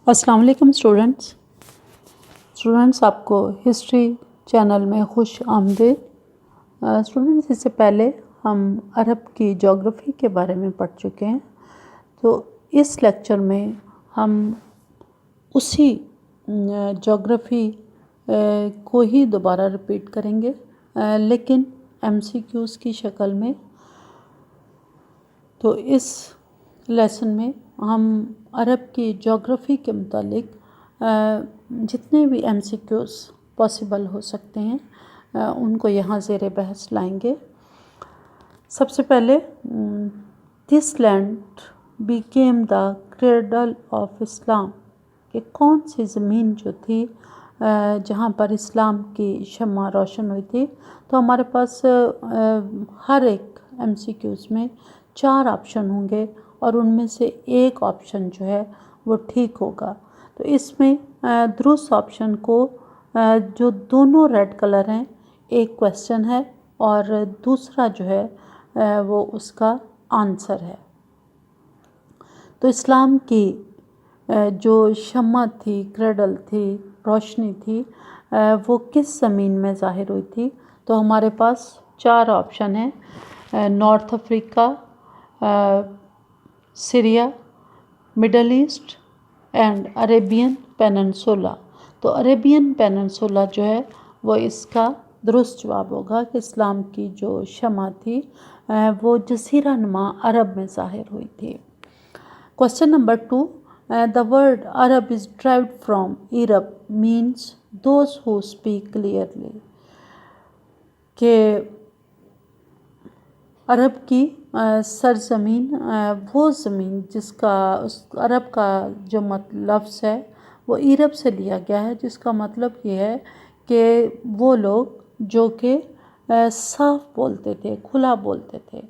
السلام علیکم اسٹوڈنٹس آپ کو ہسٹری چینل میں خوش آمدید۔ اسٹوڈنٹس اس سے پہلے ہم عرب کی جغرافی کے بارے میں پڑھ چکے ہیں، تو اس لیکچر میں ہم اسی جغرافی کو ہی دوبارہ ریپیٹ کریں گے، لیکن MCQs کی شکل میں۔ تو اس لیسن میں ہم عرب کی جغرافی کے متعلق جتنے بھی MCQs پاسبل ہو سکتے ہیں ان کو یہاں زیر بحث لائیں گے۔ سب سے پہلے this land became the cradle of Islam, کہ کون سی زمین جو تھی جہاں پر اسلام کی شمع روشن ہوئی تھی۔ تو ہمارے پاس ہر ایک MCQs میں 4 آپشن ہوں گے اور ان میں سے ایک آپشن جو ہے وہ ٹھیک ہوگا۔ تو اس میں درست آپشن کو جو دونوں ریڈ کلر ہیں، ایک کویسچن ہے اور دوسرا جو ہے وہ اس کا آنسر ہے۔ تو اسلام کی جو شمع تھی، کریڈل تھی، روشنی تھی، وہ کس زمین میں ظاہر ہوئی تھی؟ تو ہمارے پاس 4 آپشن ہیں: North Africa, Syria, Middle East and Arabian Peninsula. تو عربین پیننسولا جو ہے وہ اس کا درست جواب ہوگا کہ اسلام کی جو شمع تھی وہ جزیرہ نما عرب میں ظاہر ہوئی تھی۔ Question number 2، the word Arab is derived from Arab means those who speak clearly، کہ عرب کی سرزمین وہ زمین جس کا عرب کا جو لفظ ہے وہ عرب سے لیا گیا ہے، جس کا مطلب یہ ہے کہ وہ لوگ جو کہ صاف بولتے تھے، کھلا بولتے تھے۔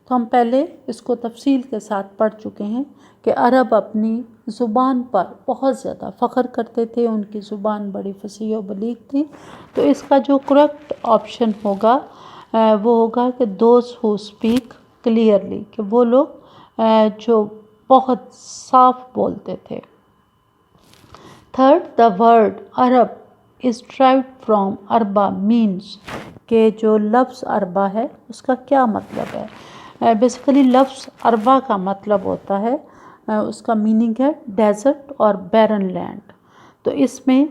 تو ہم پہلے اس کو تفصیل کے ساتھ پڑھ چکے ہیں کہ عرب اپنی زبان پر بہت زیادہ فخر کرتے تھے، ان کی زبان بڑی فصیح و بلیغ تھی۔ تو اس کا جو کریکٹ آپشن ہوگا وہ ہوگا کہ دوز ہو اسپیک کلیئرلی، کہ وہ لوگ جو بہت صاف بولتے تھے۔ Third, the word Arab is derived from اربا مینس، کہ جو لفظ اربا ہے اس کا کیا مطلب ہے؟ بیسیکلی لفظ اربا کا مطلب ہوتا ہے، اس کا میننگ ہے ڈیزرٹ اور بیرن لینڈ۔ تو اس میں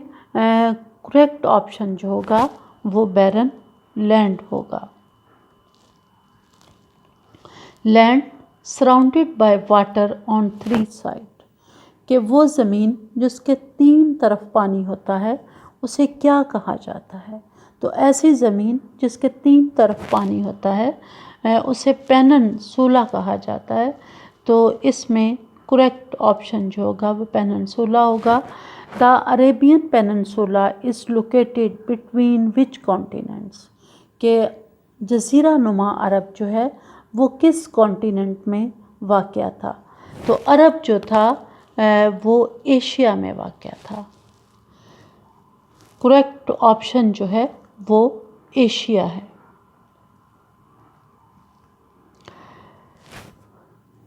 کریکٹ آپشن جو ہوگا وہ بیرن لینڈ ہوگا۔ Land surrounded by water on 3 side, کہ وہ زمین جس کے 3 طرف پانی ہوتا ہے اسے کیا کہا جاتا ہے؟ تو ایسی زمین جس کے 3 طرف پانی ہوتا ہے اسے پیننسولا کہا جاتا ہے۔ تو اس میں کریکٹ آپشن جو ہوگا وہ پیننسولا ہوگا۔ The Arabian peninsula is located between which continents, کہ جزیرہ نما عرب جو ہے وہ کس کانٹیننٹ میں واقع تھا؟ تو عرب جو تھا وہ ایشیا میں واقع تھا۔ کریکٹ آپشن جو ہے وہ ایشیا ہے۔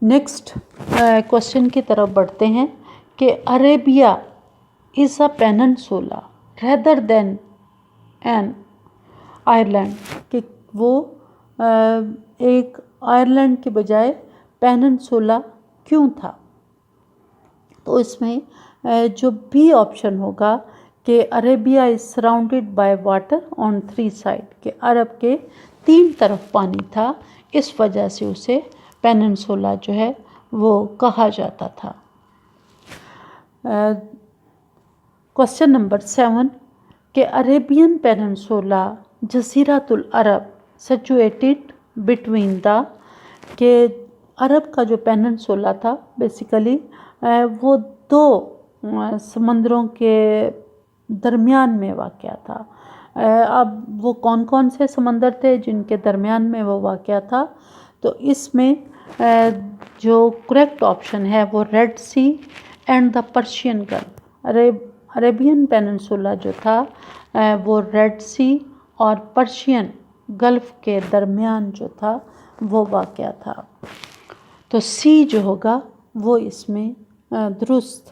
نیکسٹ کویسچن کی طرف بڑھتے ہیں کہ Arabia is a peninsula rather than an island, کہ وہ ایک آئرلینڈ کے بجائے پیننسولا کیوں تھا؟ تو اس میں جو بی آپشن ہوگا کہ Arabia is surrounded by water on 3 side, کہ عرب کے 3 طرف پانی تھا، اس وجہ سے اسے پیننسولا جو ہے وہ کہا جاتا تھا۔ کویسچن نمبر 7، کہ عربین پیننسولا جزیرۃ العرب سچویٹڈ بٹوین دا، کہ عرب کا جو پیننسولا تھا بیسیکلی وہ 2 سمندروں کے درمیان میں واقع تھا۔ اب وہ کون کون سے سمندر تھے جن کے درمیان میں وہ واقع تھا؟ تو اس میں جو کریکٹ آپشن ہے وہ Red Sea and the Persian Gulf, Arabian Peninsula جو تھا وہ ریڈ سی اور پرشین گلف کے درمیان جو تھا وہ واقع تھا۔ تو سی جو ہوگا وہ اس میں درست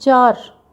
4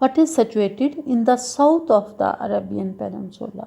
What is situated in the south of the Arabian Peninsula?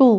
2,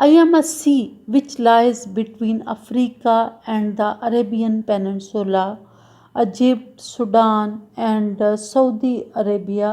I am a sea which lies between Africa and the Arabian Peninsula, Egypt, Sudan and Saudi Arabia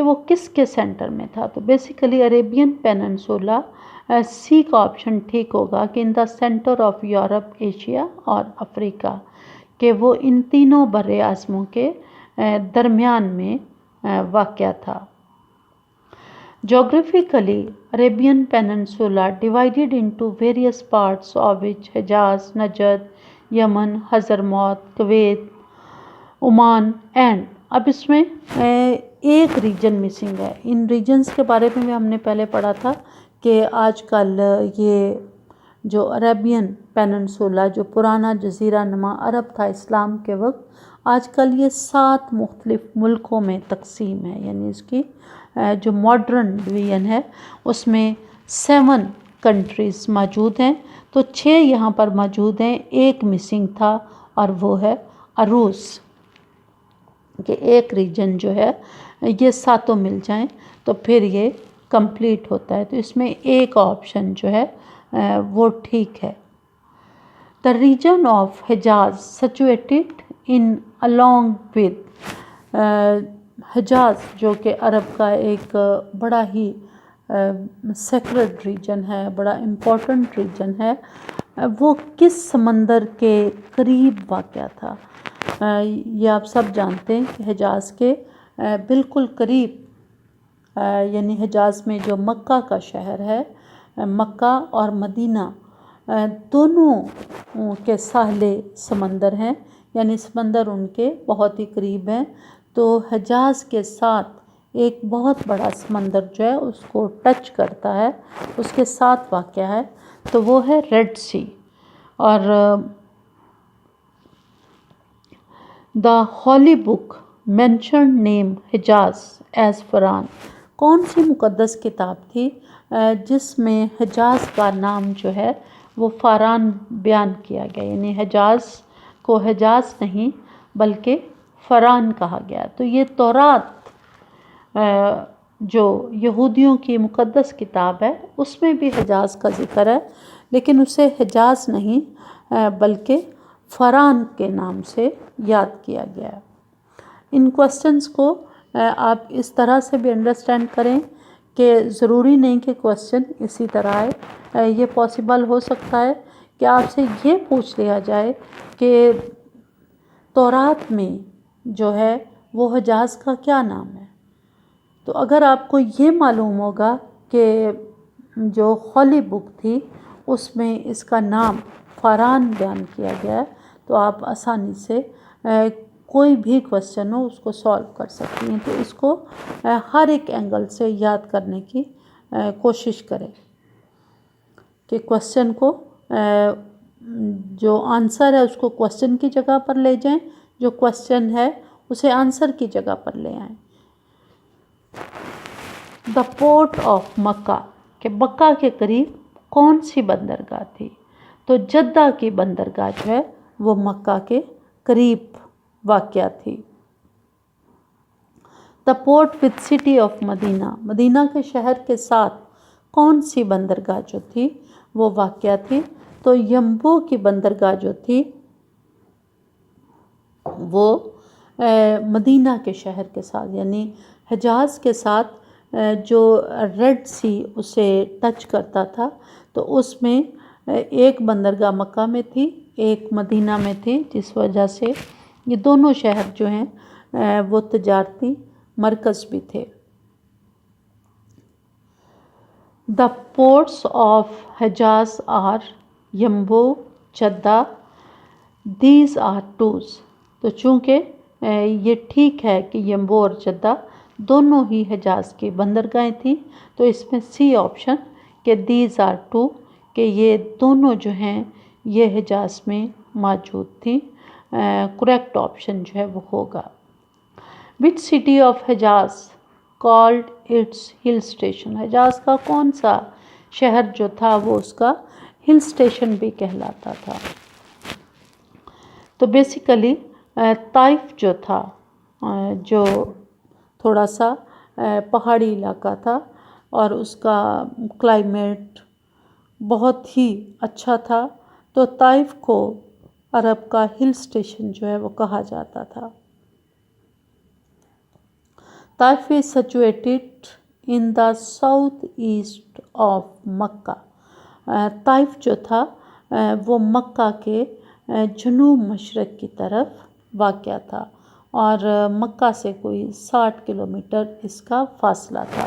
کہ وہ کس کے سینٹر میں تھا. تو بیسیکلی عربین پیننسولا سی کا option ٹھیک ہوگا کہ ان دا سینٹر آف یورپ، ایشیا اور افریقہ، کہ وہ ان تینوں بر اعظموں کے درمیان میں واقع تھا. Geographically, Arabian Peninsula divided into various parts of which Hejaz, Najd, Yemen, Hadramaut, Kuwait, Oman and. اب اس میں ایک ریجن مسنگ ہے. ان ریجنز کے بارے میں بھی ہم نے پہلے پڑھا تھا کہ آج کل یہ جو عربین پیننسولا، جو پرانا جزیرہ نما عرب تھا اسلام کے وقت، آج کل یہ 7 مختلف ملکوں میں تقسیم ہے. یعنی اس کی جو ماڈرن ڈویژن ہے اس میں 7 کنٹریز موجود ہیں. تو 6 یہاں پر موجود ہیں، ایک مسنگ تھا اور وہ ہے عروس، کہ ایک ریجن جو ہے یہ 7 مل جائیں تو پھر یہ کمپلیٹ ہوتا ہے. تو اس میں ایک آپشن جو ہے وہ ٹھیک ہے. The region of Hejaz situated in along with Hijaz, جو کہ عرب کا ایک بڑا ہی سیکرڈ ریجن ہے، بڑا امپورٹنٹ ریجن ہے، وہ کس سمندر کے قریب واقع تھا؟ یہ آپ سب جانتے ہیں کہ حجاز کے بالکل قریب، یعنی حجاز میں جو مکہ کا شہر ہے، مکہ اور مدینہ دونوں کے ساحلے سمندر ہیں، یعنی سمندر ان کے بہت ہی قریب ہیں. تو حجاز کے ساتھ ایک بہت بڑا سمندر جو ہے اس کو ٹچ کرتا ہے، اس کے ساتھ واقع ہے، تو وہ ہے ریڈ سی. اور دا ہولی بک مینشنڈ نیم حجاز ایز فران. کون سی مقدس کتاب تھی جس میں حجاز کا نام جو ہے وہ فاران بیان کیا گیا؟ یعنی حجاز کو حجاز نہیں بلکہ فران کہا گیا. تو یہ تورات جو یہودیوں کی مقدس کتاب ہے اس میں بھی حجاز کا ذکر ہے، لیکن اسے حجاز نہیں بلکہ فران کے نام سے یاد کیا گیا ہے. ان کوسچنز کو آپ اس طرح سے بھی انڈرسٹینڈ کریں کہ ضروری نہیں کہ کوسچن اسی طرح آئے. یہ پاسبل ہو سکتا ہے کہ آپ سے یہ پوچھ لیا جائے کہ تورات میں جو ہے وہ حجاز کا کیا نام ہے. تو اگر آپ کو یہ معلوم ہوگا کہ جو ہولی بک تھی اس میں اس کا نام فاران بیان کیا گیا ہے، تو آپ آسانی سے کوئی بھی کوسچن ہو اس کو سالو کر سکتی ہیں. تو اس کو ہر ایک اینگل سے یاد کرنے کی کوشش کریں کہ کوسچن کو جو آنسر ہے اس کو کوسچن کی جگہ پر لے جائیں، جو کوسچن ہے اسے آنسر کی جگہ پر لے آئیں. دا پورٹ آف مکہ، کہ مکہ کے قریب کون سی بندرگاہ تھی؟ تو جدہ کی بندرگاہ جو ہے وہ مکہ کے قریب واقع تھی. The port with city of Medina, Medina کے شہر کے ساتھ کون سی بندرگاہ جو تھی وہ واقع تھی؟ تو ینبوع کی بندرگاہ جو تھی وہ مدینہ کے شہر کے ساتھ، یعنی حجاز کے ساتھ جو ریڈ سی اسے ٹچ کرتا تھا، تو اس میں ایک بندرگاہ مکہ میں تھی، ایک مدینہ میں تھی، جس وجہ سے یہ دونوں شہر جو ہیں وہ تجارتی مرکز بھی تھے. The ports of Hejaz are Yanbu, Jeddah, these are twos. تو چونکہ یہ ٹھیک ہے کہ ینبوع اور جدہ دونوں ہی حجاز کی بندرگاہیں تھیں، تو اس میں سی آپشن کہ دیز آر ٹو، کہ یہ دونوں جو ہیں یہ حجاز میں موجود تھیں، کریکٹ آپشن جو ہے وہ ہوگا. Which city of Hijaz called its hill station, حجاز کا کون سا شہر جو تھا وہ اس کا ہل اسٹیشن بھی کہلاتا تھا؟ تو بیسیکلی طائف جو تھا، جو تھوڑا سا پہاڑی علاقہ تھا اور اس کا کلائمیٹ بہت ہی اچھا تھا، تو طائف کو عرب کا ہل اسٹیشن جو ہے وہ کہا جاتا تھا. Taif is situated in the south east of مکہ. طائف جو تھا وہ مکہ کے جنوب مشرق کی طرف واقع تھا اور مکہ سے کوئی 60 کلومیٹر اس کا فاصلہ تھا.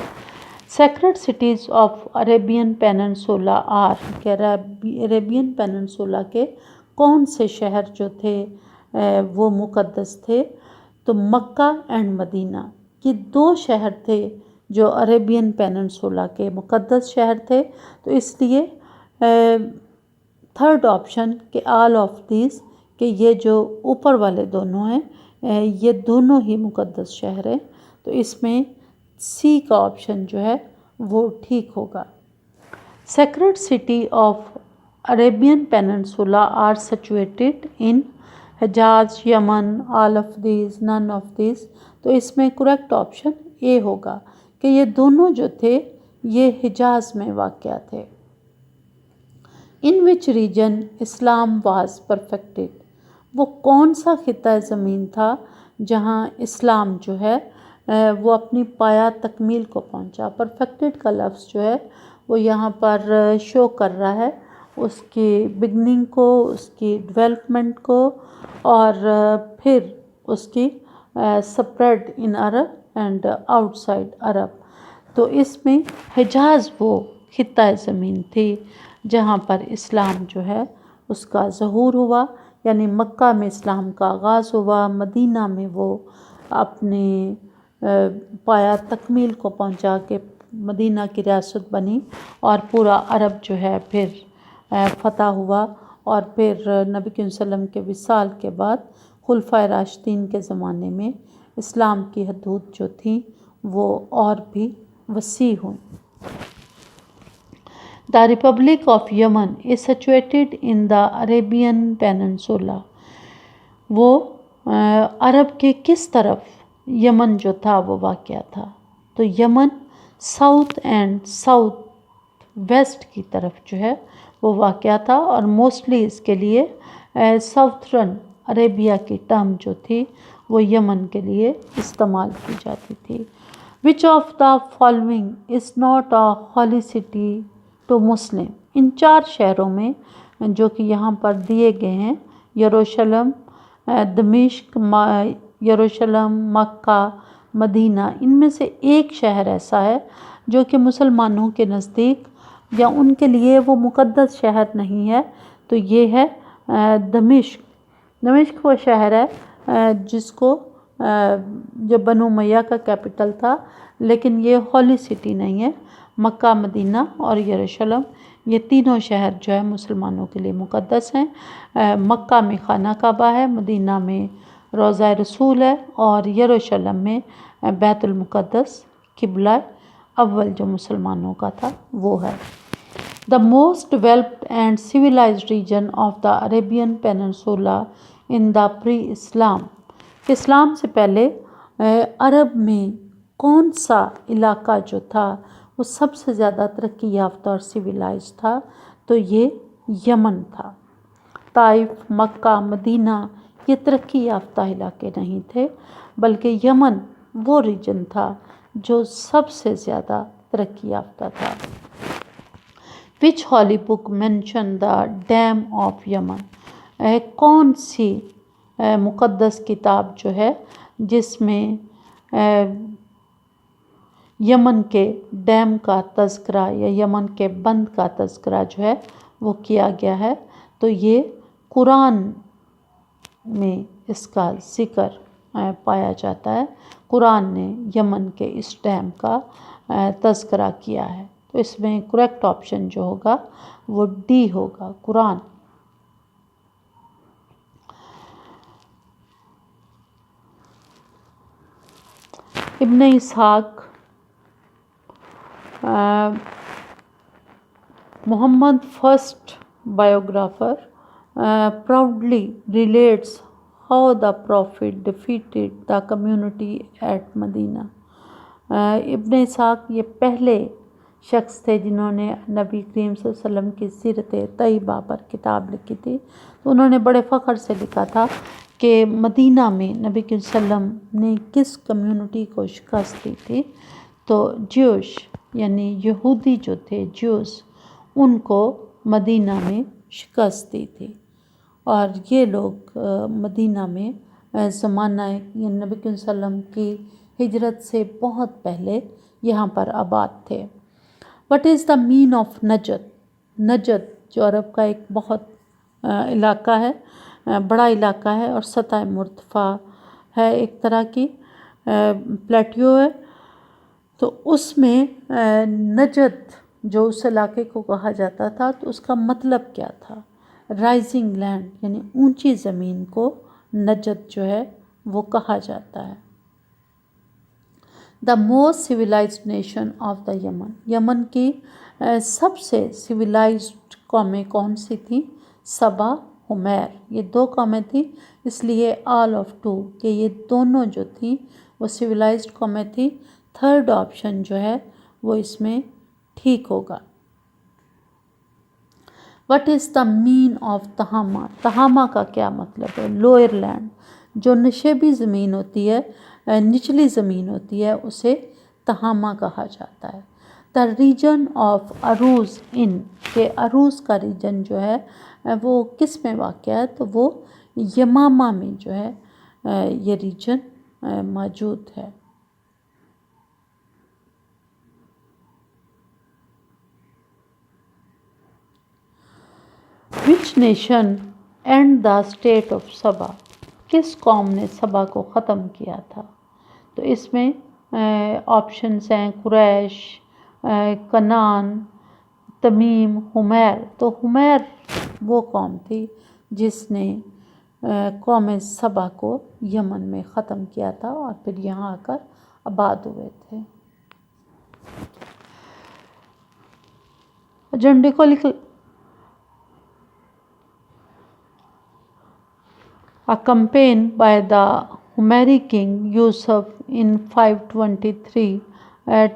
Sacred cities of Arabian Peninsula are کہ عربین پیننسولا کے کون سے شہر جو تھے وہ مقدس تھے؟ تو مکہ اینڈ مدینہ یہ 2 شہر تھے جو عربین پیننسولا کے مقدس شہر تھے. تو اس لیے تھرڈ آپشن کہ آل آف دیز کہ یہ جو اوپر والے دونوں ہیں یہ دونوں ہی مقدس شہر ہیں. تو اس میں سی کا آپشن جو ہے وہ ٹھیک ہوگا. Sacred city of Arabian Peninsula are situated in Hijaz, Yemen, all of these, none of these. تو اس میں کریکٹ آپشن اے ہوگا کہ یہ دونوں جو تھے یہ حجاز میں واقع تھے. ان وچ ریجن اسلام واز پرفیکٹڈ وہ کون سا خطہ زمین تھا جہاں اسلام جو ہے وہ اپنی پایا تکمیل کو پہنچا. پرفیکٹڈ کا لفظ جو ہے وہ یہاں پر شو کر رہا ہے اس کی بگننگ کو، اس کی ڈیولپمنٹ کو اور پھر اس کی spread in Arab and outside Arab. تو اس میں حجاز وہ خطہ زمین تھی جہاں پر اسلام جو ہے اس کا ظہور ہوا، یعنی مکہ میں اسلام کا آغاز ہوا، مدینہ میں وہ اپنے پایا تکمیل کو پہنچا کے مدینہ کی ریاست بنی اور پورا عرب جو ہے پھر فتح ہوا. اور پھر نبی کریم صلی اللہ علیہ وسلم کے وصال کے بعد خلفائے راشدین کے زمانے میں اسلام کی حدود جو تھیں وہ اور بھی وسیع ہوئیں. The Republic of Yemen is situated in the Arabian Peninsula. وہ عرب کے کس طرف یمن جو تھا وہ واقع تھا؟ تو یمن ساؤتھ اینڈ ساؤتھ ویسٹ کی طرف جو ہے وہ واقع تھا اور موسٹلی اس کے لیے ساؤتھرن عربیہ کی ٹرم جو تھی وہ یمن کے لیے استعمال کی جاتی تھی. Which of the following is not a holy city to Muslim؟ ان 4 شہروں میں جو کہ یہاں پر دیے گئے ہیں یروشلم، دمشق، یروشلم، مکہ، مدینہ، ان میں سے ایک شہر ایسا ہے جو کہ مسلمانوں کے نزدیک یا ان کے لیے وہ مقدس شہر نہیں ہے. تو یہ ہے دمشق. دمشق وہ شہر ہے جس کو جو بنو امیہ کا کیپٹل تھا، لیکن یہ ہولی سٹی نہیں ہے. مکہ، مدینہ اور یروشلم یہ تینوں شہر جو ہے مسلمانوں کے لیے مقدس ہیں. مکہ میں خانہ کعبہ ہے، مدینہ میں روضہ رسول ہے اور یروشلم میں بیت المقدس قبلہ اول جو مسلمانوں کا تھا وہ ہے. The most developed and civilized region of the Arabian Peninsula in the pre-Islam. اسلام سے پہلے عرب میں کون سا علاقہ جو تھا وہ سب سے زیادہ ترقی یافتہ اور سویلائز تھا؟ تو یہ یمن تھا. طائف، مکہ، مدینہ یہ ترقی یافتہ علاقے نہیں تھے بلکہ یمن وہ ریجن تھا جو سب سے زیادہ ترقی یافتہ تھا. وچ ہولی بک مینشن دا ڈیم آف یمن؟ کون سی مقدس کتاب جو ہے جس میں یمن کے ڈیم کا تذکرہ یا یمن کے بند کا تذکرہ جو ہے وہ کیا گیا ہے؟ تو یہ قرآن میں اس کا ذکر پایا جاتا ہے. قرآن نے یمن کے اس ڈیم کا تذکرہ کیا ہے. تو اس میں کریکٹ آپشن جو ہوگا وہ ڈی ہوگا، قرآن. ابن اسحاق محمد first biographer proudly relates how the prophet defeated the community at Medina. ابن اسحاق یہ پہلے شخص تھے جنہوں نے نبی کریم صلی اللہ علیہ وسلم کی سیرت طیبہ پر کتاب لکھی تھی. تو انہوں نے بڑے فخر سے لکھا تھا کہ مدینہ میں نبی کے وسلم نے کس کمیونٹی کو شکست دی تھی، تو جوش یعنی یہودی جو تھے جوز، ان کو مدینہ میں شکست دی تھی، اور یہ لوگ مدینہ میں زمانہ یعنی نبی کے وسلم کی ہجرت سے بہت پہلے یہاں پر آباد تھے۔ What is the main of نجد؟ نجد جو عرب کا ایک بہت علاقہ ہے، بڑا علاقہ ہے اور سطح مرتفع ہے، ایک طرح کی پلیٹیو ہے، تو اس میں نجد جو اس علاقے کو کہا جاتا تھا، تو اس کا مطلب کیا تھا؟ رائزنگ لینڈ یعنی اونچی زمین کو نجد جو ہے وہ کہا جاتا ہے۔ The most civilized nation of the Yemen, یمن کی سب سے سویلائزڈ قومیں کون سی تھیں؟ سبا، حمیر، یہ دو قومیں تھیں، اس لیے آل آف ٹو کہ یہ دونوں جو تھیں وہ سویلائزڈ قومیں تھیں۔ تھرڈ آپشن جو ہے وہ اس میں ٹھیک ہوگا۔ What is the main of تہامہ؟ تہامہ کا کیا مطلب ہے؟ لوئر لینڈ، جو نشیبی زمین ہوتی ہے، نچلی زمین ہوتی ہے، اسے تہامہ کہا جاتا ہے۔ دا ریجن آف عروز ان، کہ عروز کا ریجن جو ہے وہ کس میں واقع ہے؟ تو وہ یمامہ میں جو ہے یہ ریجن موجود ہے۔ Which nation and the state of Saba? کس قوم نے سبا کو ختم کیا تھا؟ تو اس میں آپشنس ہیں قریش، کنان، تمیم، حمیر۔ تو حمیر وہ قوم تھی جس نے قوم سبا کو یمن میں ختم کیا تھا اور پھر یہاں آ کر آباد ہوئے تھے۔ ایجنڈے کو لکھ A campaign by the Humeri king Yusuf in 523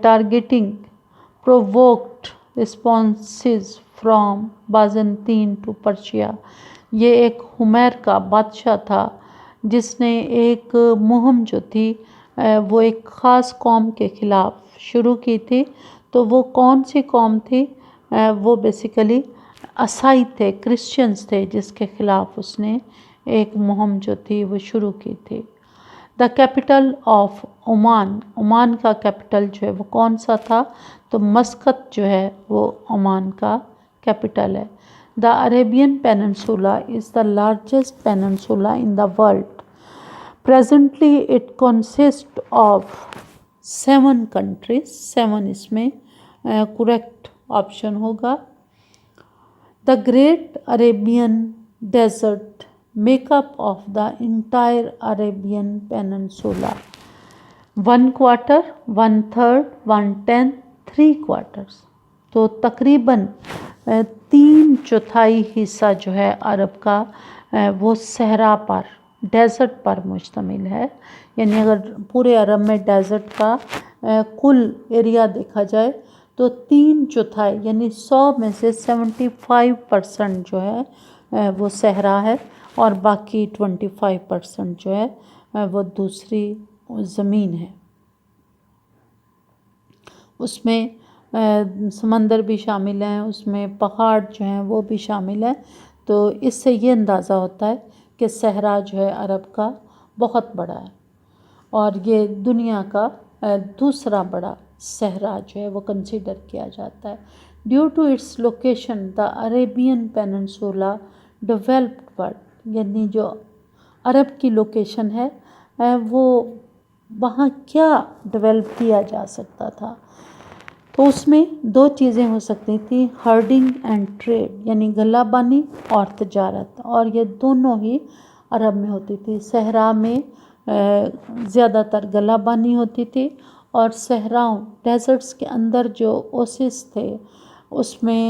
targeting provoked responses from Byzantine to Persia۔ یہ ایک حمیر کا بادشاہ تھا جس نے ایک مہم جو تھی وہ ایک خاص قوم کے خلاف شروع کی تھی۔ تو وہ کون سی قوم تھی؟ وہ بیسیکلی عیسائی تھے، کرسچنز تھے، جس کے خلاف اس نے ایک مہم جو تھی وہ شروع کی تھی۔ The capital of Oman, Oman کا کیپٹل جو ہے وہ کون سا تھا؟ تو مسقط جو ہے وہ عمان کا کیپٹل ہے۔ The Arabian peninsula is the largest peninsula in the world. Presently it consist of 7 countries, 7 اس میں کریکٹ آپشن ہوگا۔ The great Arabian desert make up of the entire Arabian peninsula. 1/4، 1/3، 1/10، 3/4۔ تو تقریباً 3/4 حصہ جو ہے عرب کا وہ صحرا پر، ڈیزرٹ پر مشتمل ہے۔ یعنی اگر پورے عرب میں ڈیزرٹ کا کل ایریا دیکھا جائے تو 3/4 یعنی 100 میں سے 75% جو ہے وہ صحرا ہے، اور باقی 25% جو ہے وہ دوسری زمین ہے۔ اس میں سمندر بھی شامل ہیں، اس میں پہاڑ جو ہیں وہ بھی شامل ہیں۔ تو اس سے یہ اندازہ ہوتا ہے کہ صحرا جو ہے عرب کا بہت بڑا ہے، اور یہ دنیا کا دوسرا بڑا صحرا جو ہے وہ کنسیڈر کیا جاتا ہے۔ Due to its location the Arabian Peninsula developed world, یعنی جو عرب کی لوکیشن ہے وہ وہاں کیا ڈیولپ کیا جا سکتا تھا؟ تو اس میں 2 چیزیں ہو سکتی تھیں، ہرڈنگ اینڈ ٹریڈ، یعنی غلہ بانی اور تجارت، اور یہ دونوں ہی عرب میں ہوتی تھی۔ صحرا میں زیادہ تر غلہ بانی ہوتی تھی، اور صحراؤں ڈیزرٹس کے اندر جو اوسس تھے اس میں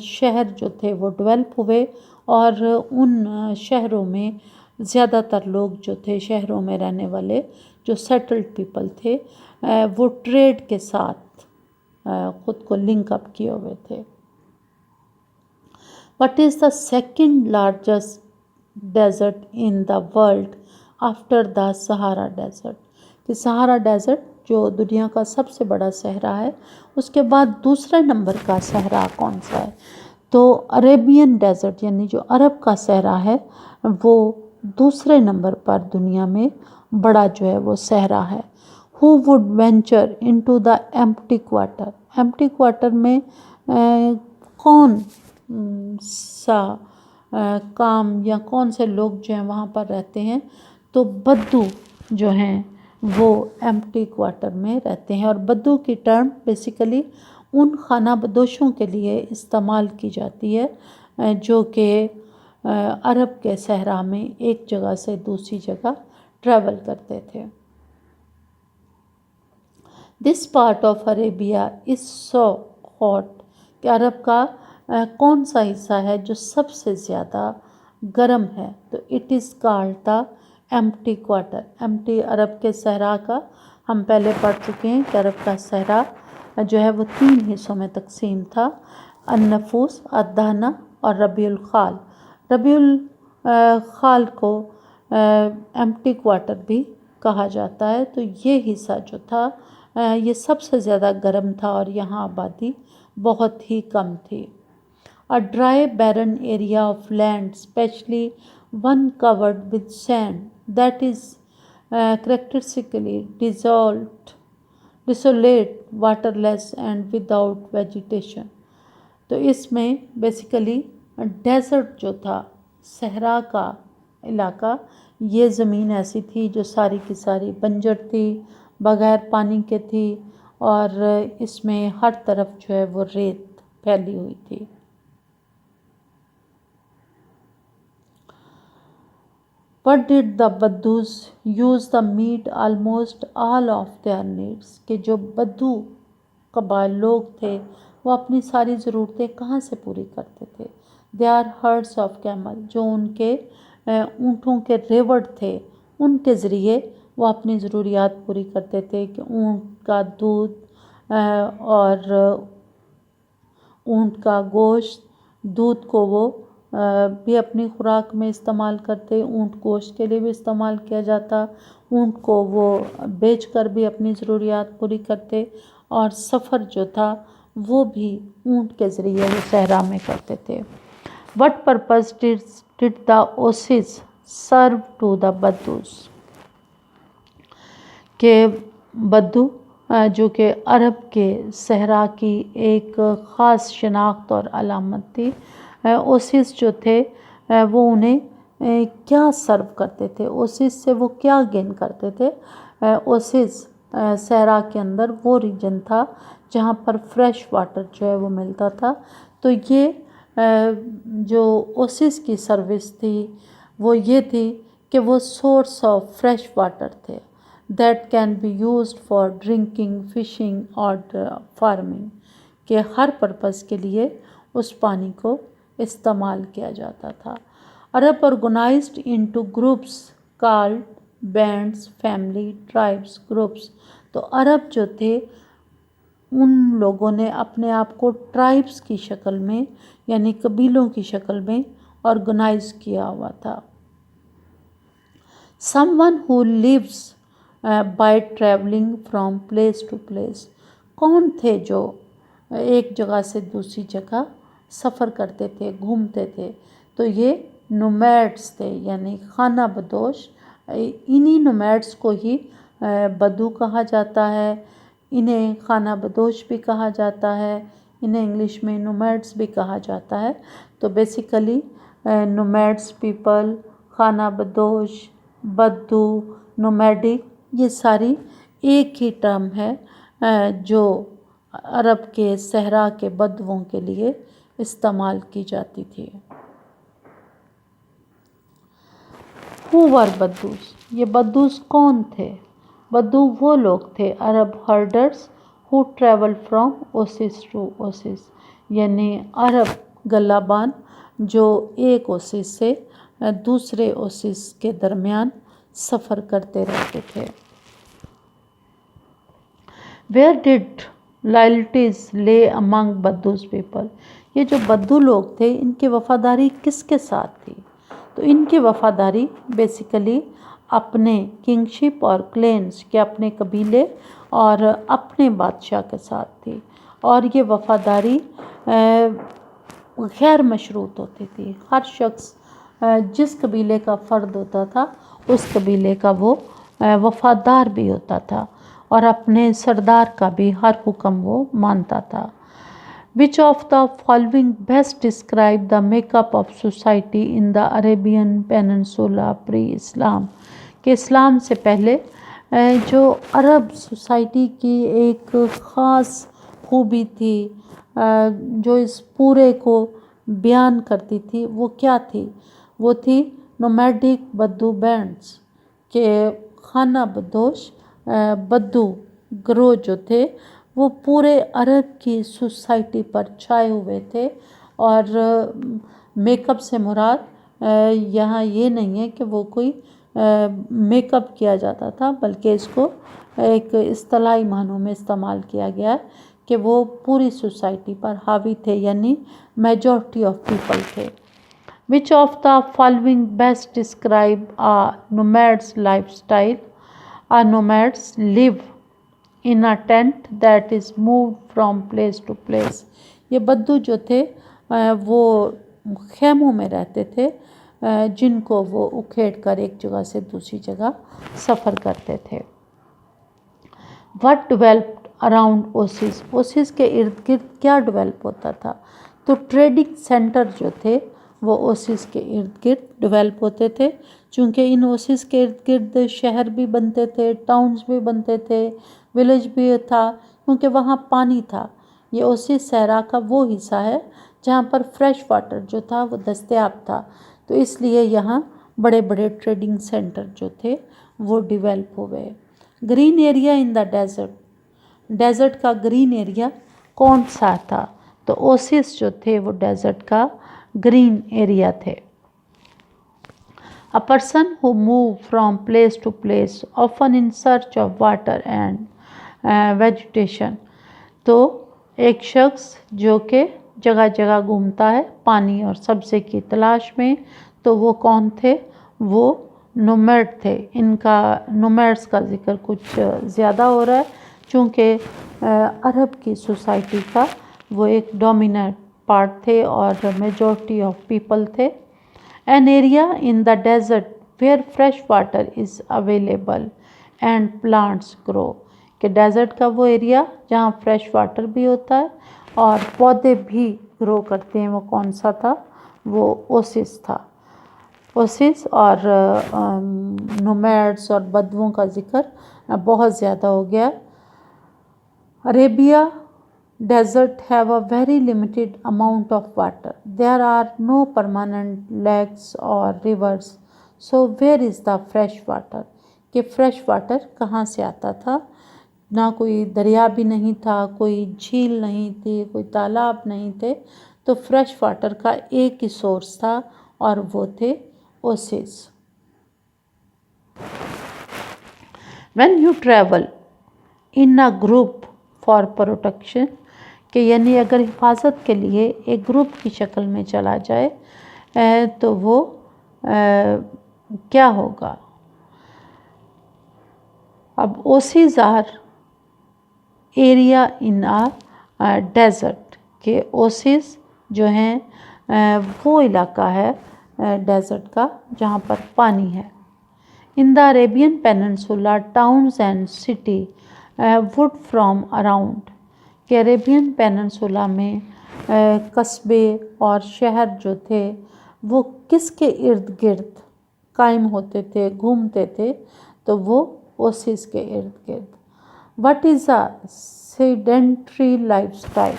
شہر جو تھے وہ ڈیولپ ہوئے، اور ان شہروں میں زیادہ تر لوگ جو تھے شہروں میں رہنے والے جو سیٹلڈ پیپل تھے وہ ٹریڈ کے ساتھ خود کو لنک اپ کیے ہوئے تھے۔ What is the second largest desert in the world after the Sahara Desert. کہ سہارا ڈیزرٹ جو دنیا کا سب سے بڑا صحرا ہے، اس کے بعد دوسرے نمبر کا صحرا کون سا ہے؟ تو عربین ڈیزرٹ یعنی جو عرب کا صحرا ہے وہ دوسرے نمبر پر دنیا میں بڑا جو ہے وہ صحرا ہے۔ Who would venture into the empty quarter؟ empty quarter میں کون سا کام یا کون سے لوگ جو ہیں وہاں پر رہتے ہیں؟ تو بدو جو ہیں وہ ایمپٹی کوارٹر میں رہتے ہیں، اور بدو کی ٹرم بیسیکلی ان خانہ بدوشوں کے لیے استعمال کی جاتی ہے جو کہ عرب کے صحرا میں ایک جگہ سے دوسری جگہ ٹریول کرتے تھے۔ This part of Arabia is so hot کہ عرب کا کون سا حصہ ہے جو سب سے زیادہ گرم ہے؟ تو it is called the empty quarter. Empty عرب کے صحرا کا ہم پہلے پڑھ چکے ہیں کہ عرب کا صحرا جو ہے وہ 3 حصوں میں تقسیم تھا، النفوس، الدہنہ اور ربیع الخال۔ ربیع الخال کو ایمپٹی کوارٹر بھی کہا جاتا ہے۔ تو یہ حصہ جو تھا یہ سب سے زیادہ گرم تھا اور یہاں آبادی بہت ہی کم تھی۔ A dry barren area of land, especially one covered with sand, that is characteristically desolate, waterless and without vegetation۔ تو اس میں بیسیکلی ڈیزرٹ جو تھا، صحرا کا علاقہ، یہ زمین ایسی تھی جو ساری کی ساری بنجر تھی، بغیر پانی کے تھی، اور اس میں ہر طرف جو ہے وہ ریت پھیلی ہوئی تھی۔ What did the Badus use the meat almost all of their needs؟ کہ جو بدو قبائل لوگ تھے وہ اپنی ساری ضرورتیں کہاں سے پوری کرتے تھے؟ They are herds of camel، جو ان کے اونٹوں کے ریوڑ تھے، ان کے ذریعے وہ اپنی ضروریات پوری کرتے تھے کہ اونٹ کا دودھ اور اونٹ کا گوشت، دودھ کو وہ بھی اپنی خوراک میں استعمال کرتے، اونٹ گوشت کے لیے بھی استعمال کیا جاتا، اونٹ کو وہ بیچ کر بھی اپنی ضروریات پوری کرتے، اور سفر جو تھا وہ بھی اونٹ کے ذریعے وہ صحرا میں کرتے تھے۔ What purpose did the oasis serve to the Badus؟ کہ بدو جو کہ عرب کے صحرا کی ایک خاص شناخت اور علامت تھی، اوسس جو تھے وہ انہیں کیا سرو کرتے تھے؟ اوسس سے وہ کیا گین کرتے تھے؟ اوسس صحرا کے اندر وہ ریجن تھا جہاں پر فریش واٹر جو ہے وہ ملتا تھا۔ تو یہ جو اوسس کی سروس تھی وہ یہ تھی کہ وہ سورس آف فریش واٹر تھے that can be used for drinking, fishing اور فارمنگ، کہ ہر پرپس کے لیے اس پانی کو استعمال کیا جاتا تھا۔ عرب organized into groups called bands, family, tribes, groups۔ تو عرب جو تھے ان لوگوں نے اپنے آپ کو ٹرائبس کی شکل میں یعنی قبیلوں کی شکل میں آرگنائز کیا ہوا تھا۔ Someone who lives by traveling from place to place۔ کون تھے جو ایک جگہ سے دوسری جگہ سفر کرتے تھے، گھومتے تھے؟ تو یہ نومیڈس تھے، یعنی خانہ بدوش۔ انہی نومیڈس کو ہی بدو کہا جاتا ہے، انہیں خانہ بدوش بھی کہا جاتا ہے، انہیں انگلش میں نومیڈس بھی کہا جاتا ہے۔ تو بیسیکلی نومیڈس پیپل، خانہ بدوش، بدو، نومیڈک، یہ ساری ایک ہی ٹرم ہے جو عرب کے صحرا کے بدوؤں کے لیے استعمال کی جاتی تھی۔ Who were بدوس؟ یہ بدوس کون تھے؟ بدو وہ لوگ تھے عرب ہرڈرز who travel from oasis to oasis، یعنی عرب گلابان جو ایک اوسس سے دوسرے اوسس کے درمیان سفر کرتے رہتے تھے۔ Where did loyalties lay among Badus people؟ یہ جو بدو لوگ تھے ان کی وفاداری کس کے ساتھ تھی؟ تو ان کی وفاداری بیسیکلی اپنے کنگشپ اور کلینس کے اپنے قبیلے اور اپنے بادشاہ کے ساتھ تھی، اور یہ وفاداری غیر مشروط ہوتی تھی۔ ہر شخص جس قبیلے کا فرد ہوتا تھا اس قبیلے کا وہ وفادار بھی ہوتا تھا اور اپنے سردار کا بھی ہر حکم وہ مانتا تھا۔ Which of the following best describe the makeup of society in the Arabian Peninsula pre-Islam؟ کہ اسلام سے پہلے جو عرب سوسائٹی کی ایک خاص خوبی تھی جو اس پورے کو بیان کرتی تھی وہ کیا تھی؟ وہ تھی نومیڈک بدو بینڈز، کہ خانہ بدوش بدو گروہ جو تھے وہ پورے عرب کی سوسائٹی پر چھائے ہوئے تھے۔ اور میک اپ سے مراد یہاں یہ نہیں ہے کہ وہ کوئی میک اپ کیا جاتا تھا، بلکہ اس کو ایک اصطلاحی معنوں میں استعمال کیا گیا ہے کہ وہ پوری سوسائٹی پر حاوی تھے، یعنی میجورٹی آف پیپل تھے۔ Which of the following best describe a nomad's lifestyle؟ A nomads live in a tent that is moved from place to place۔ یہ بدو جو تھے وہ خیموں میں رہتے تھے جن کو وہ اکھیڑ کر ایک جگہ سے دوسری جگہ سفر کرتے تھے۔ What developed around اوسس؟ اوسس کے ارد گرد کیا ڈیولپ ہوتا تھا؟ تو ٹریڈنگ سینٹر جو تھے وہ اوسس کے ارد گرد ڈیولپ ہوتے تھے، چونکہ ان اوسس کے ارد گرد شہر بھی بنتے تھے، ٹاؤنز بھی بنتے تھے، ولیج بھی تھا، کیونکہ وہاں پانی تھا۔ یہ اوسس صحرا کا وہ حصہ ہے جہاں پر فریش واٹر جو تھا وہ دستیاب تھا، تو اس لیے یہاں بڑے بڑے ٹریڈنگ سینٹر جو تھے وہ ڈیولپ ہوئے۔ Green area in the desert, desert کا گرین ایریا کون سا تھا؟ تو اوسس جو تھے وہ ڈیزرٹ کا گرین ایریا تھے۔ A person who move from place to place often in search of water and vegetation۔ تو ایک شخص جو کہ جگہ جگہ گھومتا ہے پانی اور سبزے کی تلاش میں، تو وہ کون تھے؟ وہ نومیڈ تھے۔ ان کا نومیڈس کا ذکر کچھ زیادہ ہو رہا ہے چونکہ عرب کی سوسائٹی کا وہ ایک ڈومیننٹ پارٹ تھے اور میجورٹی آف پیپل تھے۔ An area in the desert where fresh water is available and plants grow۔ کہ ڈیزرٹ کا وہ ایریا جہاں فریش واٹر بھی ہوتا ہے اور پودے بھی گرو کرتے ہیں، وہ کون سا تھا؟ وہ اوسس تھا۔ اوسس اور نومیڈس اور بدوؤں کا ذکر بہت زیادہ ہو گیا۔ Arabia desert have a very limited amount of water. There are no permanent lakes or rivers. So where is the fresh water؟ کہ فریش واٹر کہاں سے آتا تھا؟ نہ کوئی دریا بھی نہیں تھا، کوئی جھیل نہیں تھی، کوئی تالاب نہیں تھے، تو فریش واٹر کا ایک ہی سورس تھا اور وہ تھے اوسس۔ When you travel in a group for protection، کہ یعنی اگر حفاظت کے لیے ایک گروپ کی شکل میں چلا جائے تو وہ کیا ہوگا؟ اب oasis are area in a desert, کہ اوسس جو ہیں وہ علاقہ ہے ڈیزرٹ کا جہاں پر پانی ہے۔ In the Arabian peninsula towns and city with from around, کہ عربین پیننسولا میں قصبے اور شہر جو تھے وہ کس کے ارد گرد قائم ہوتے تھے، گھومتے تھے؟ تو وہ اوسس کے ارد گرد۔ What is a sedentary life style?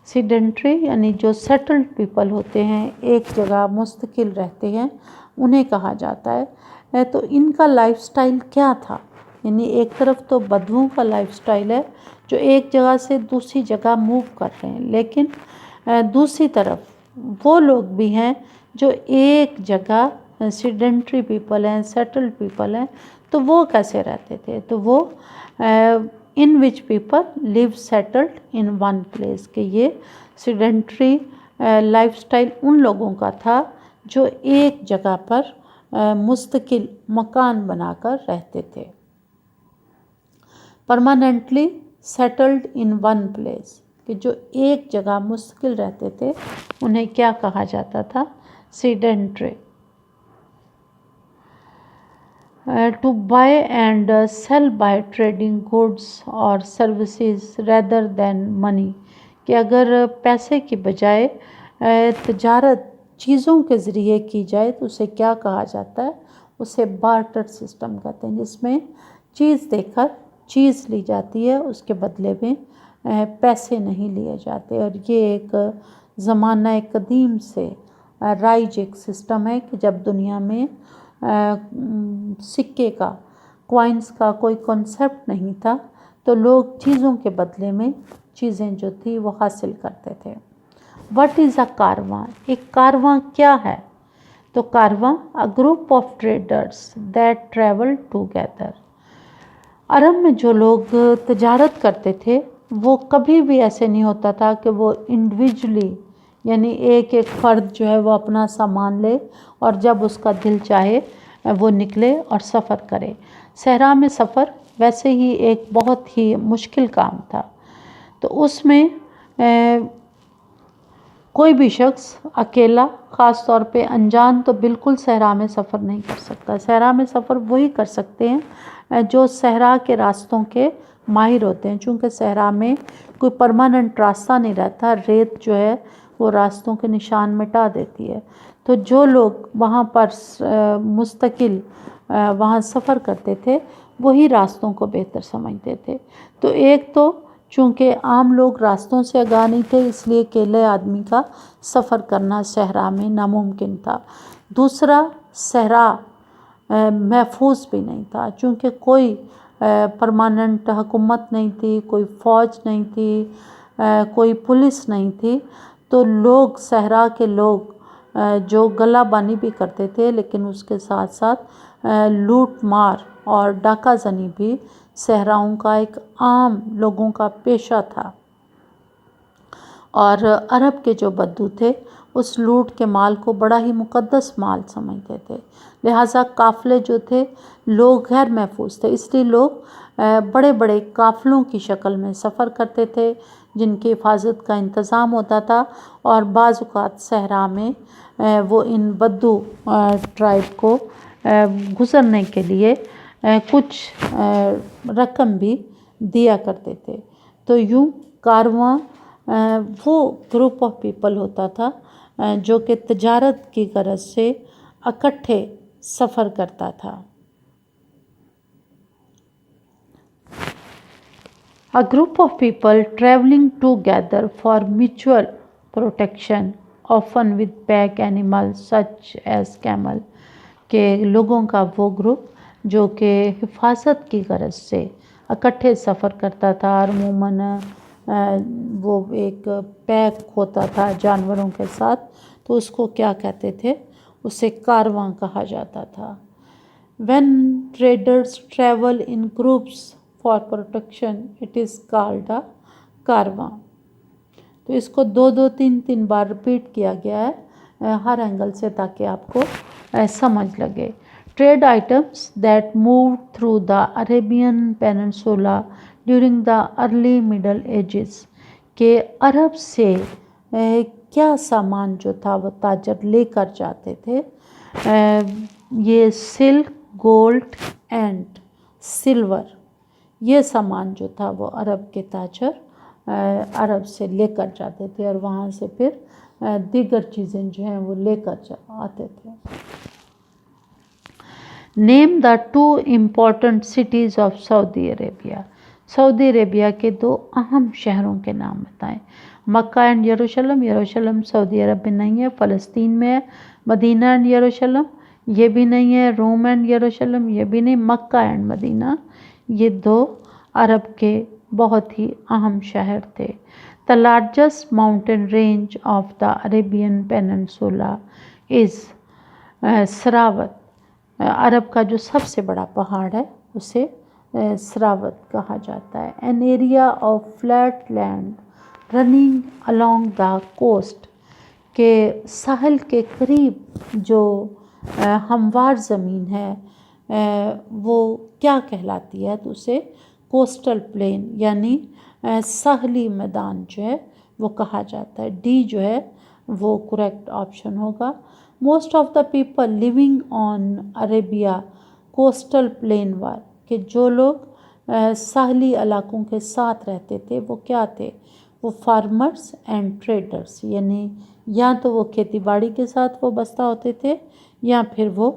Sedentary یعنی جو سیٹلڈ پیپل ہوتے ہیں، ایک جگہ مستقل رہتے ہیں، انہیں کہا جاتا ہے۔ تو ان کا لائف اسٹائل کیا تھا؟ یعنی ایک طرف تو بدوؤں کا لائف اسٹائل ہے جو ایک جگہ سے دوسری جگہ موو کر رہے ہیں، لیکن دوسری طرف وہ لوگ بھی ہیں جو ایک جگہ سیڈنٹری پیپل ہیں، سیٹلڈ پیپل ہیں، تو وہ کیسے رہتے تھے؟ تو وہ in which people live settled in one place, کہ یہ سیڈنٹری لائف اسٹائل ان لوگوں کا تھا جو ایک جگہ پر مستقل مکان بنا کر رہتے تھے. Permanently settled in one place, کہ جو ایک جگہ مستقل رہتے تھے انہیں کیا کہا جاتا تھا؟ Sedentary. To buy and sell by trading goods اور سروسز ریدر دین منی، کہ اگر پیسے کی بجائے تجارت چیزوں کے ذریعے کی جائے تو اسے کیا کہا جاتا ہے؟ اسے بارٹر سسٹم کہتے ہیں، جس میں چیز دے کر چیز لی جاتی ہے، اس کے بدلے میں پیسے نہیں لیے جاتے. اور یہ ایک زمانہ قدیم سے رائج ایک سسٹم ہے کہ جب دنیا میں سکے کا، کوائنس کا کوئی کنسیپٹ نہیں تھا تو لوگ چیزوں کے بدلے میں چیزیں جو تھی وہ حاصل کرتے تھے. What is a caravan? ایک کارواں کیا ہے؟ تو caravan a group of traders that travel together. عرب میں جو لوگ تجارت کرتے تھے وہ کبھی بھی ایسے نہیں ہوتا تھا کہ وہ انڈیویجولی، یعنی ایک ایک فرد جو ہے وہ اپنا سامان لے اور جب اس کا دل چاہے وہ نکلے اور سفر کرے. صحرا میں سفر ویسے ہی ایک بہت ہی مشکل کام تھا، تو اس میں کوئی بھی شخص اکیلا، خاص طور پہ انجان، تو بالکل صحرا میں سفر نہیں کر سکتا. صحرا میں سفر وہی کر سکتے ہیں جو صحرا کے راستوں کے ماہر ہوتے ہیں، چونکہ صحرا میں کوئی پرماننٹ راستہ نہیں رہتا، ریت جو ہے وہ راستوں کے نشان مٹا دیتی ہے. تو جو لوگ وہاں پر مستقل وہاں سفر کرتے تھے وہی راستوں کو بہتر سمجھتے تھے. تو ایک تو چونکہ عام لوگ راستوں سے آگاہ نہیں تھے، اس لیے اکیلے آدمی کا سفر کرنا صحرا میں ناممکن تھا. دوسرا، صحرا محفوظ بھی نہیں تھا، چونکہ کوئی پرماننٹ حکومت نہیں تھی، کوئی فوج نہیں تھی، کوئی پولیس نہیں تھی. تو لوگ، صحرا کے لوگ جو گلہ بانی بھی کرتے تھے، لیکن اس کے ساتھ ساتھ لوٹ مار اور ڈاکہ زنی بھی صحراؤں کا ایک عام لوگوں کا پیشہ تھا. اور عرب کے جو بدو تھے اس لوٹ کے مال کو بڑا ہی مقدس مال سمجھتے تھے، لہٰذا قافلے جو تھے لوگ غیر محفوظ تھے، اس لیے لوگ بڑے بڑے قافلوں کی شکل میں سفر کرتے تھے جن کی حفاظت کا انتظام ہوتا تھا. اور بعض اوقات صحرا میں وہ ان بدو ٹرائب کو گزرنے کے لیے کچھ رقم بھی دیا کرتے تھے. تو یوں کارواں وہ گروپ آف پیپل ہوتا تھا جو کہ تجارت کی غرض سے اکٹھے سفر کرتا تھا. A group of people traveling together for mutual protection, often with pack animals such as camel. کہ لوگوں کا وہ گروپ جو کہ حفاظت کی غرض سے اکٹھے سفر کرتا تھا، اور عموماً وہ ایک پیک ہوتا تھا جانوروں کے ساتھ، تو اس کو کیا کہتے تھے؟ اسے کارواں کہا جاتا تھا. When traders travel in groups for protection, it is called a کارواں. تو اس کو دو تین بار رپیٹ کیا گیا ہے ہر اینگل سے تاکہ آپ کو سمجھ لگے. Trade items that move through the Arabian Peninsula during the early Middle Ages. کہ عرب سے کیا سامان جو تھا وہ تاجر لے کر جاتے تھے؟ یہ سلک، گولڈ اینڈ سلور، یہ سامان جو تھا وہ عرب کے تاجر عرب سے لے کر جاتے تھے اور وہاں سے پھر دیگر چیزیں جو ہیں وہ لے کر آتے تھے. Name the 2 important cities of Saudi Arabia. سعودی عربیہ کے 2 اہم شہروں کے نام بتائیں. مکہ اینڈ یروشلم. یروشلم سعودی عرب میں نہیں ہے، فلسطین میں ہے. مدینہ اینڈ یروشلم یہ بھی نہیں ہے. روم اینڈ یروشلم یہ بھی نہیں. مکہ اینڈ مدینہ یہ 2 عرب کے بہت ہی اہم شہر تھے. The largest mountain range of the Arabian Peninsula is سراوت. عرب کا جو سب سے بڑا پہاڑ ہے اسے سراوت کہا جاتا ہے. An area of flat land running along the coast. کہ ساحل کے قریب جو ہموار زمین ہے وہ کیا کہلاتی ہے؟ تو اسے کوسٹل پلین یعنی ساحلی میدان جو ہے وہ کہا جاتا ہے۔ ڈی جو ہے وہ کریکٹ آپشن ہوگا۔ Most of the people living on Arabia coastal plain وار، کہ جو لوگ ساحلی علاقوں کے ساتھ رہتے تھے وہ کیا تھے؟ وہ فارمرز اینڈ ٹریڈرز، یعنی یا تو وہ کھیتی باڑی کے ساتھ وابستہ ہوتے تھے یا پھر وہ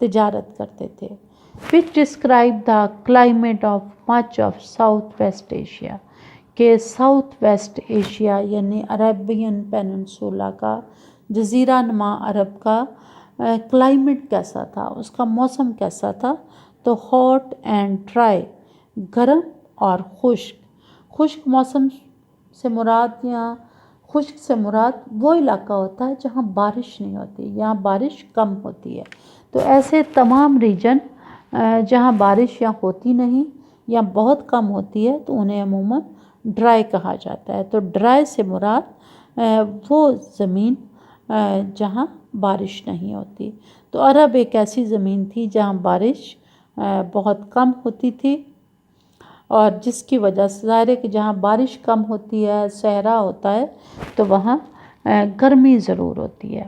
تجارت کرتے تھے۔ which describe the climate of much of South West Asia، کہ ساؤتھ ویسٹ ایشیا یعنی عربین پیننسولا کا جزیرہ نما عرب کا کلائمیٹ کیسا تھا، اس کا موسم کیسا تھا؟ تو ہاٹ اینڈ ڈرائی، گرم اور خشک۔ خشک موسم سے مراد یا خشک سے مراد وہ علاقہ ہوتا ہے جہاں بارش نہیں ہوتی، یہاں بارش کم ہوتی ہے۔ تو ایسے تمام ریجن جہاں بارش یا ہوتی نہیں یا بہت کم ہوتی ہے تو انہیں عموماً ڈرائی کہا جاتا ہے۔ تو ڈرائی سے مراد وہ زمین جہاں بارش نہیں ہوتی۔ تو عرب ایک ایسی زمین تھی جہاں بارش بہت کم ہوتی تھی، اور جس کی وجہ سے ظاہر ہے کہ جہاں بارش کم ہوتی ہے، صحرا ہوتا ہے، تو وہاں گرمی ضرور ہوتی ہے۔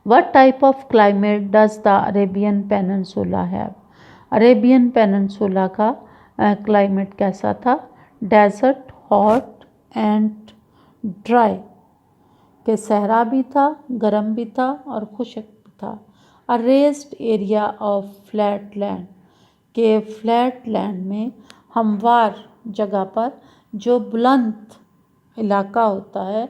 What type of climate does the Arabian Peninsula have؟ Arabian peninsula کا کلائمیٹ کیسا تھا؟ ڈیزرٹ، ہاٹ اینڈ ڈرائی، کہ صحرا بھی تھا، گرم بھی تھا اور خشک بھی تھا۔ A raised area of flat land، کہ فلیٹ لینڈ میں ہموار جگہ پر جو بلند علاقہ ہوتا ہے،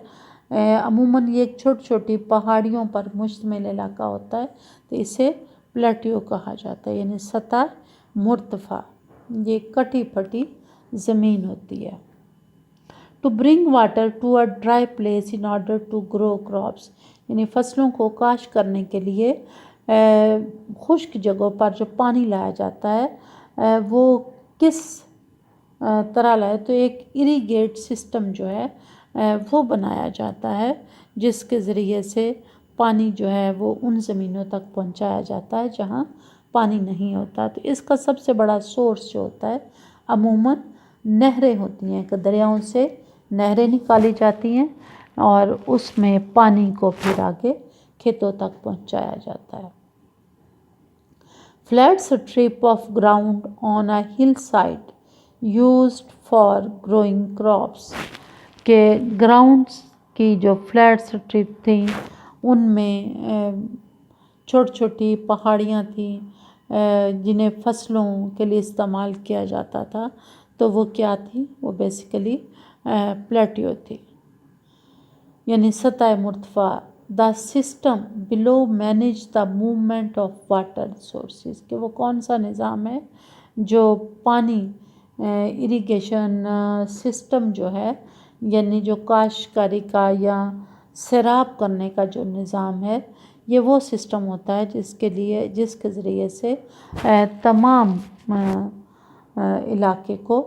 عموماً یہ ایک چھوٹی چھوٹی پہاڑیوں پر مشتمل علاقہ ہوتا ہے، تو اسے پلیٹیو کہا جاتا ہے، یعنی سطح مرتفع، یہ کٹی پھٹی زمین ہوتی ہے۔ To bring water to a dry place in order to grow crops, یعنی فصلوں کو کاشت کرنے کے لیے خشک جگہوں پر جو پانی لایا جاتا ہے وہ کس طرح لائے؟ تو ایک اریگیٹ سسٹم جو ہے وہ بنایا جاتا ہے، جس کے ذریعے سے پانی جو ہے وہ ان زمینوں تک پہنچایا جاتا ہے جہاں پانی نہیں ہوتا۔ تو اس کا سب سے بڑا سورس جو ہوتا ہے عموماً نہریں ہوتی ہیں، کہ دریاؤں سے نہریں نکالی جاتی ہیں اور اس میں پانی کو پھر آگے کھیتوں تک پہنچایا جاتا ہے۔ Flat strip of ground on a hillside used for growing crops, کہ گراؤنڈس کی جو فلیٹ اسٹرپ تھیں ان میں چھوٹی چھوٹی پہاڑیاں تھیں جنہیں فصلوں کے لیے استعمال کیا جاتا تھا، تو وہ کیا تھی؟ وہ بیسیکلی پلیٹیو تھی، یعنی سطح مرتفع۔ The system below manage the movement of water sources, کہ وہ کون سا نظام ہے جو پانی اریگیشن سسٹم جو ہے، یعنی جو کاشتکاری کا یا سیراب کرنے کا جو نظام ہے، یہ وہ سسٹم ہوتا ہے جس کے ذریعے سے تمام علاقے کو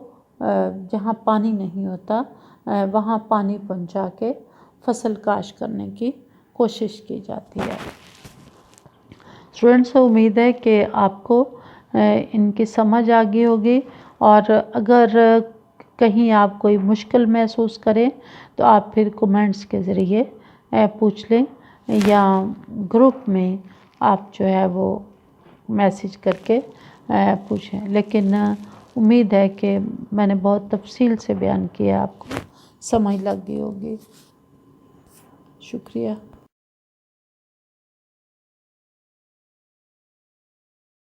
جہاں پانی نہیں ہوتا وہاں پانی پہنچا کے فصل کاشت کرنے کی کوشش کی جاتی ہے۔ اسٹوڈنٹس، امید ہے کہ آپ کو ان کی سمجھ آ گئی ہوگی، اور اگر کہیں آپ کوئی مشکل محسوس کریں تو آپ پھر کمنٹس کے ذریعے پوچھ لیں، یا گروپ میں آپ جو ہے وہ میسیج کر کے پوچھیں۔ لیکن امید ہے کہ میں نے بہت تفصیل سے بیان کیا، آپ کو سمجھ لگ گئی ہوگی۔ شکریہ۔